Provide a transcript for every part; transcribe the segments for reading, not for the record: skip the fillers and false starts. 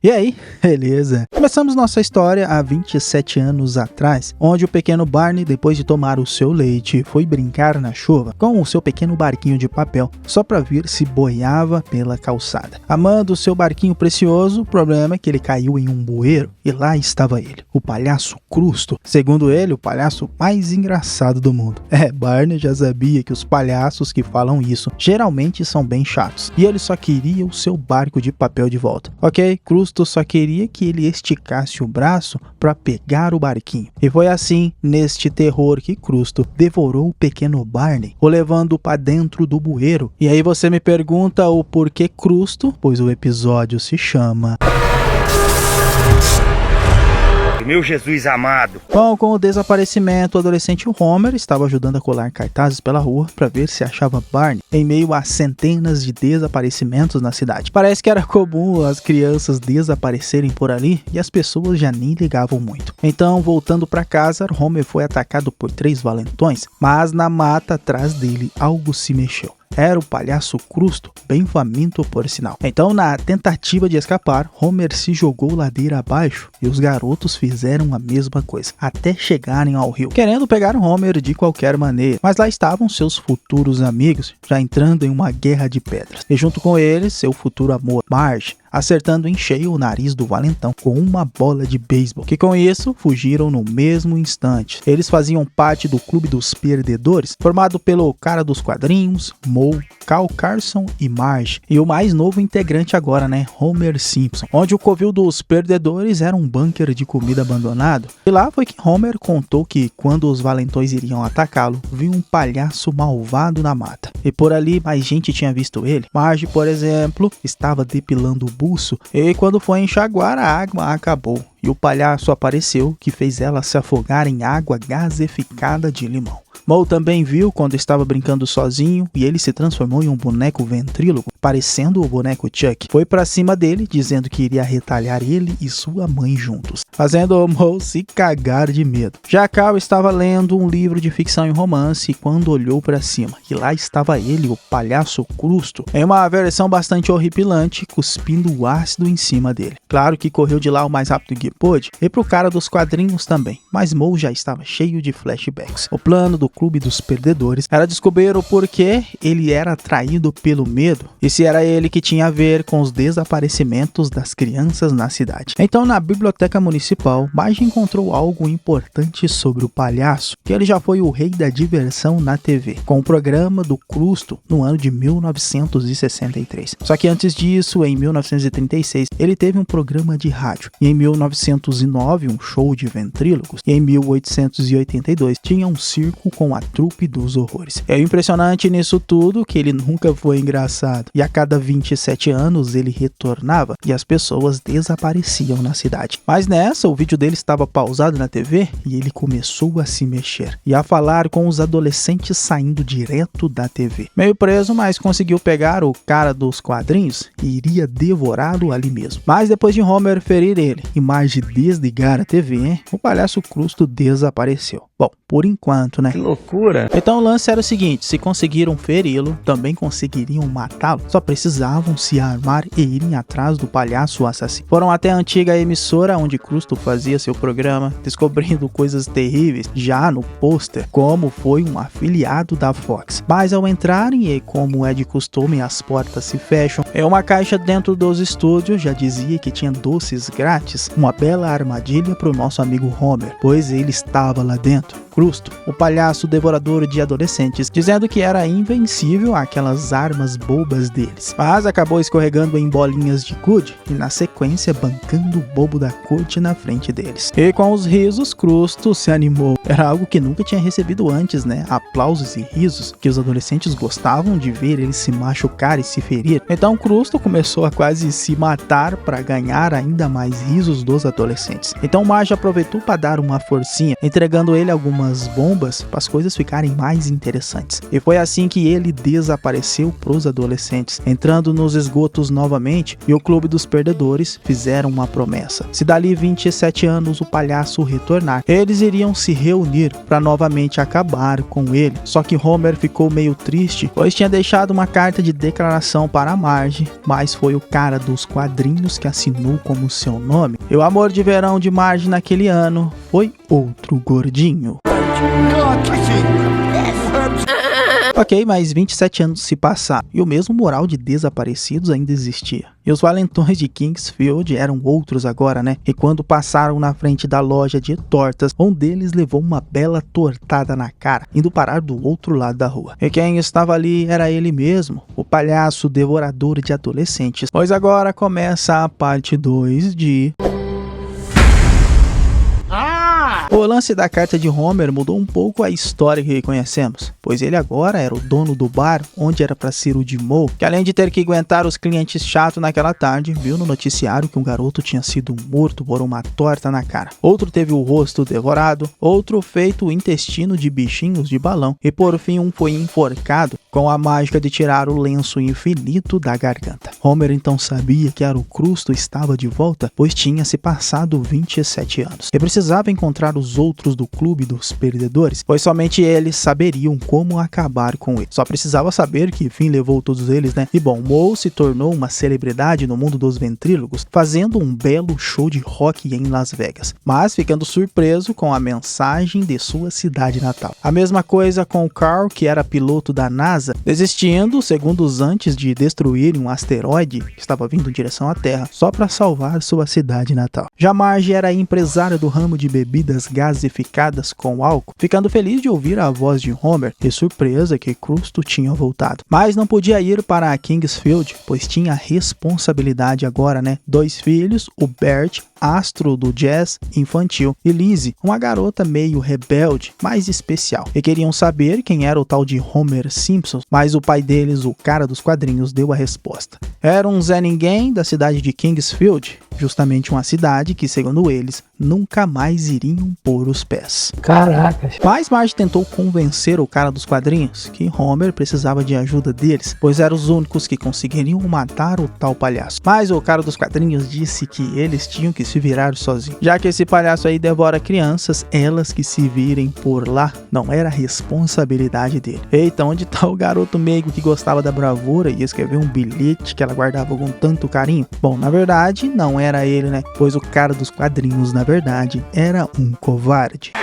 E aí, beleza? Começamos nossa história há 27 anos atrás, onde o pequeno Barney, depois de tomar o seu leite, foi brincar na chuva com o seu pequeno barquinho de papel, só para ver se boiava pela calçada. Amando o seu barquinho precioso, o problema é que ele caiu em um bueiro e lá estava ele, o palhaço Crusto. Segundo ele, o palhaço mais engraçado do mundo. Barney já sabia que os palhaços que falam isso geralmente são bem chatos, e ele só queria o seu barco de papel de volta. Ok, Crusto só queria que ele esticasse o braço para pegar o barquinho. E foi assim, neste terror, que Crusto devorou o pequeno Barney, o levando para dentro do bueiro. E aí você me pergunta o porquê Crusto? Pois o episódio se chama... Meu Jesus amado. Bom, com o desaparecimento, o adolescente Homer estava ajudando a colar cartazes pela rua para ver se achava Barney, em meio a centenas de desaparecimentos na cidade. Parece que era comum as crianças desaparecerem por ali e as pessoas já nem ligavam muito. Então, voltando para casa, Homer foi atacado por 3 valentões, mas na mata atrás dele algo se mexeu. Era o palhaço Crusto, bem faminto por sinal. Então, na tentativa de escapar, Homer se jogou ladeira abaixo e os garotos fizeram a mesma coisa, até chegarem ao rio, querendo pegar Homer de qualquer maneira. Mas lá estavam seus futuros amigos, já entrando em uma guerra de pedras. E junto com eles, seu futuro amor, Marge, acertando em cheio o nariz do valentão com uma bola de beisebol, que com isso fugiram no mesmo instante. Eles faziam parte do Clube dos Perdedores, formado pelo cara dos quadrinhos, Moe, Cal Carson e Marge, e o mais novo integrante agora, Homer Simpson, onde o covil dos perdedores era um bunker de comida abandonado. E lá foi que Homer contou que quando os valentões iriam atacá-lo, viu um palhaço malvado na mata. E por ali mais gente tinha visto ele. Marge, por exemplo, estava depilando o buço e quando foi enxaguar, a água acabou e o palhaço apareceu, que fez ela se afogar em água gaseificada de limão. Moe também viu quando estava brincando sozinho e ele se transformou em um boneco ventríloco, parecendo o boneco Chuck. Foi pra cima dele, dizendo que iria retalhar ele e sua mãe juntos, fazendo o Moe se cagar de medo. Já Cal estava lendo um livro de ficção e romance quando olhou pra cima, e lá estava ele, o palhaço Crusto, em uma versão bastante horripilante, cuspindo ácido em cima dele. Claro que correu de lá o mais rápido que pôde, e pro cara dos quadrinhos também, mas Moe já estava cheio de flashbacks. O plano do Clube dos Perdedores era descobrir o porquê ele era atraído pelo medo e se era ele que tinha a ver com os desaparecimentos das crianças na cidade. Então, na biblioteca municipal, Marge encontrou algo importante sobre o palhaço, que ele já foi o rei da diversão na TV, com o programa do Crusto no ano de 1963. Só que antes disso, em 1936, ele teve um programa de rádio, e em 1909 um show de ventrílocos, e em 1882 tinha um circo com a trupe dos horrores. É impressionante nisso tudo que ele nunca foi engraçado, e a cada 27 anos ele retornava e as pessoas desapareciam na cidade. Mas nessa, o vídeo dele estava pausado na TV e ele começou a se mexer e a falar com os adolescentes saindo direto da TV. Meio preso, mas conseguiu pegar o cara dos quadrinhos e iria devorá-lo ali mesmo. Mas depois de Homer ferir ele e Marge desligar a TV, o palhaço Crusto desapareceu. Bom, por enquanto, Que loucura! Então o lance era o seguinte: se conseguiram feri-lo, também conseguiriam matá-lo. Só precisavam se armar e irem atrás do palhaço assassino. Foram até a antiga emissora onde Crusto fazia seu programa, descobrindo coisas terríveis já no pôster, como foi um afiliado da Fox. Mas ao entrarem, e como é de costume, as portas se fecham, uma caixa dentro dos estúdios já dizia que tinha doces grátis, uma bela armadilha para o nosso amigo Homer, pois ele estava lá dentro. Crusto, o palhaço devorador de adolescentes, dizendo que era invencível àquelas armas bobas deles, mas acabou escorregando em bolinhas de gude e na sequência bancando o bobo da corte na frente deles. E com os risos, Crusto se animou. Era algo que nunca tinha recebido antes, aplausos e risos, que os adolescentes gostavam de ver ele se machucar e se ferir. Então Crusto começou a quase se matar para ganhar ainda mais risos dos adolescentes. Então Marge aproveitou para dar uma forcinha, entregando ele algumas umas bombas para as coisas ficarem mais interessantes. E foi assim que ele desapareceu pros adolescentes, entrando nos esgotos novamente, e o Clube dos Perdedores fizeram uma promessa. Se dali 27 anos o palhaço retornar, eles iriam se reunir para novamente acabar com ele. Só que Homer ficou meio triste, pois tinha deixado uma carta de declaração para Marge, mas foi o cara dos quadrinhos que assinou como seu nome. E o amor de verão de Marge naquele ano foi outro gordinho. Ok, mas 27 anos se passaram e o mesmo mural de desaparecidos ainda existia. E os valentões de Kingsfield eram outros agora, né? E quando passaram na frente da loja de tortas, um deles levou uma bela tortada na cara, indo parar do outro lado da rua. E quem estava ali era ele mesmo, o palhaço devorador de adolescentes. Pois agora começa a parte 2 de... O lance da carta de Homer mudou um pouco a história que conhecemos, pois ele agora era o dono do bar onde era para ser o de Moe, que além de ter que aguentar os clientes chatos naquela tarde, viu no noticiário que um garoto tinha sido morto por uma torta na cara. Outro teve o rosto devorado, outro feito o intestino de bichinhos de balão e por fim um foi enforcado com a mágica de tirar o lenço infinito da garganta. Homer então sabia que Aerocrusto estava de volta, pois tinha se passado 27 anos e precisava encontrar os outros do Clube dos Perdedores, pois somente eles saberiam como acabar com ele. Só precisava saber que fim levou todos eles, né? E bom, Moe se tornou uma celebridade no mundo dos ventrílogos, fazendo um belo show de rock em Las Vegas, mas ficando surpreso com a mensagem de sua cidade natal. A mesma coisa com o Carl, que era piloto da NASA, desistindo segundos antes de destruírem um asteroide que estava vindo em direção à Terra, só para salvar sua cidade natal. Já Marge era empresária do ramo de bebidas gasificadas com álcool, ficando feliz de ouvir a voz de Homer e surpresa que Crusto tinha voltado. Mas não podia ir para Kingsfield, pois tinha responsabilidade agora, né? 2 filhos, o Bert, astro do jazz infantil, e Lizzie, uma garota meio rebelde, mas especial. E queriam saber quem era o tal de Homer Simpson, mas o pai deles, o cara dos quadrinhos, deu a resposta. Era um Zé Ninguém da cidade de Kingsfield, justamente uma cidade que, segundo eles, nunca mais iriam pôr os pés. Caracas. Mas Marge tentou convencer o cara dos quadrinhos que Homer precisava de ajuda deles, pois eram os únicos que conseguiriam matar o tal palhaço. Mas o cara dos quadrinhos disse que eles tinham que se virar sozinhos. Já que esse palhaço aí devora crianças, elas que se virem por lá, não era responsabilidade dele. Eita, onde tá o garoto meigo que gostava da bravura e escreveu um bilhete que ela guardava com tanto carinho? Bom, na verdade, não era ele, né? Pois o cara dos quadrinhos, na verdade, era um covarde.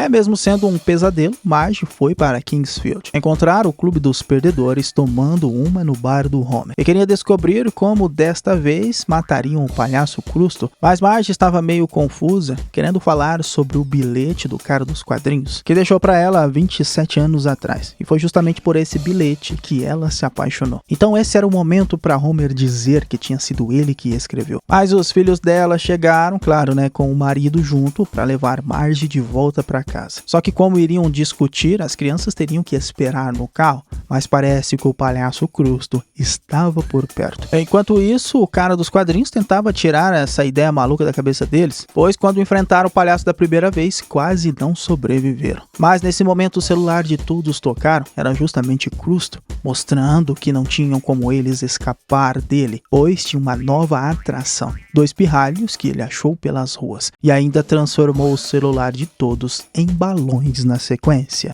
Mesmo sendo um pesadelo, Marge foi para Kingsfield encontrar o Clube dos Perdedores tomando uma no bar do Homer e queria descobrir como desta vez matariam o palhaço Crusto, mas Marge estava meio confusa, querendo falar sobre o bilhete do cara dos quadrinhos que deixou para ela há 27 anos atrás, e foi justamente por esse bilhete que ela se apaixonou. Então esse era o momento para Homer dizer que tinha sido ele que escreveu. Mas os filhos dela chegaram, claro, né, com o marido junto para levar Marge de volta para casa. Só que como iriam discutir, as crianças teriam que esperar no carro, mas parece que o palhaço Crusto estava por perto. Enquanto isso, o cara dos quadrinhos tentava tirar essa ideia maluca da cabeça deles, pois quando enfrentaram o palhaço da primeira vez, quase não sobreviveram. Mas nesse momento o celular de todos tocaram, era justamente Crusto, mostrando que não tinham como eles escapar dele, pois tinha uma nova atração, 2 pirralhos que ele achou pelas ruas, e ainda transformou o celular de todos em balões na sequência.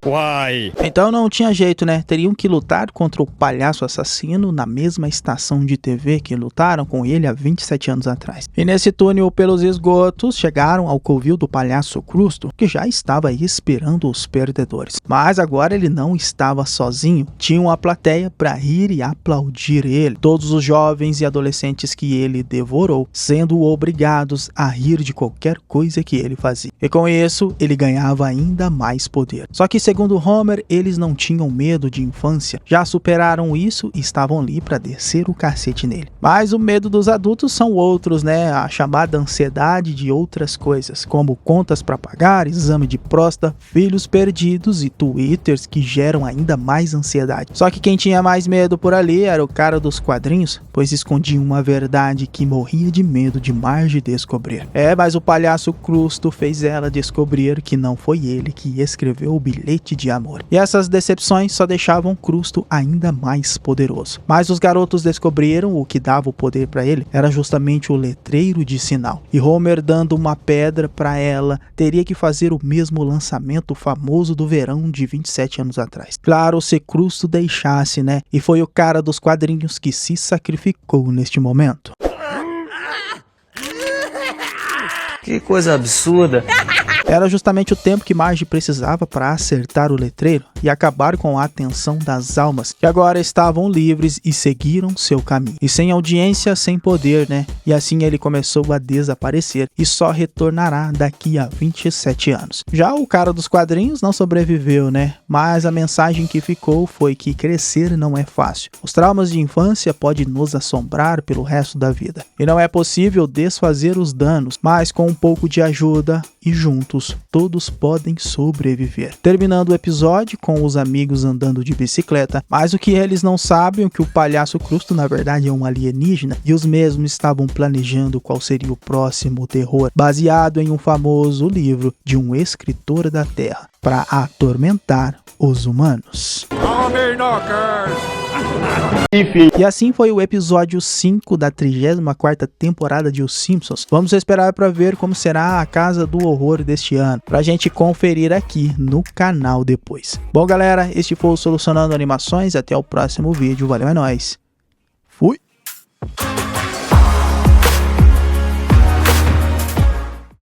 Uai! Então não tinha jeito, né? Teriam que lutar contra o palhaço assassino na mesma estação de TV que lutaram com ele há 27 anos atrás. E nesse túnel pelos esgotos, chegaram ao covil do palhaço Crusto, que já estava aí esperando os perdedores. Mas agora ele não estava sozinho. Tinha uma plateia para rir e aplaudir ele. Todos os jovens e adolescentes que ele devorou, sendo obrigados a rir de qualquer coisa que ele fazia. E com isso, ele ganhava ainda mais poder. Só que segundo Homer, eles não tinham medo de infância, já superaram isso e estavam ali para descer o cacete nele. Mas o medo dos adultos são outros, né? A chamada ansiedade de outras coisas, como contas para pagar, exame de próstata, filhos perdidos e twitters que geram ainda mais ansiedade. Só que quem tinha mais medo por ali era o cara dos quadrinhos, pois escondia uma verdade que morria de medo de Marge descobrir. Mas o palhaço Crusto fez ela descobrir que não foi ele que escreveu o bilhete de amor. E essas decepções só deixavam Crusto ainda mais poderoso. Mas os garotos descobriram o que dava o poder para ele era justamente o letreiro de sinal. E Homer, dando uma pedra para ela, teria que fazer o mesmo lançamento famoso do verão de 27 anos atrás. Claro, se Crusto deixasse, né? E foi o cara dos quadrinhos que se sacrificou neste momento. Que coisa absurda. Era justamente o tempo que Marge precisava para acertar o letreiro e acabar com a atenção das almas, que agora estavam livres e seguiram seu caminho. E sem audiência, sem poder, né? E assim ele começou a desaparecer e só retornará daqui a 27 anos. Já o cara dos quadrinhos não sobreviveu, né? Mas a mensagem que ficou foi que crescer não é fácil. Os traumas de infância podem nos assombrar pelo resto da vida. E não é possível desfazer os danos, mas com um pouco de ajuda e juntos, todos podem sobreviver. Terminando o episódio com os amigos andando de bicicleta, mas o que eles não sabem é que o palhaço Crusto na verdade é um alienígena e os mesmos estavam planejando qual seria o próximo terror, baseado em um famoso livro de um escritor da Terra, para atormentar os humanos. E assim foi o episódio 5 da 34ª temporada de Os Simpsons. Vamos esperar para ver como será a Casa do Horror deste ano, pra gente conferir aqui no canal depois. Bom galera, este foi o Solucionando Animações, até o próximo vídeo, valeu, é nóis. Fui!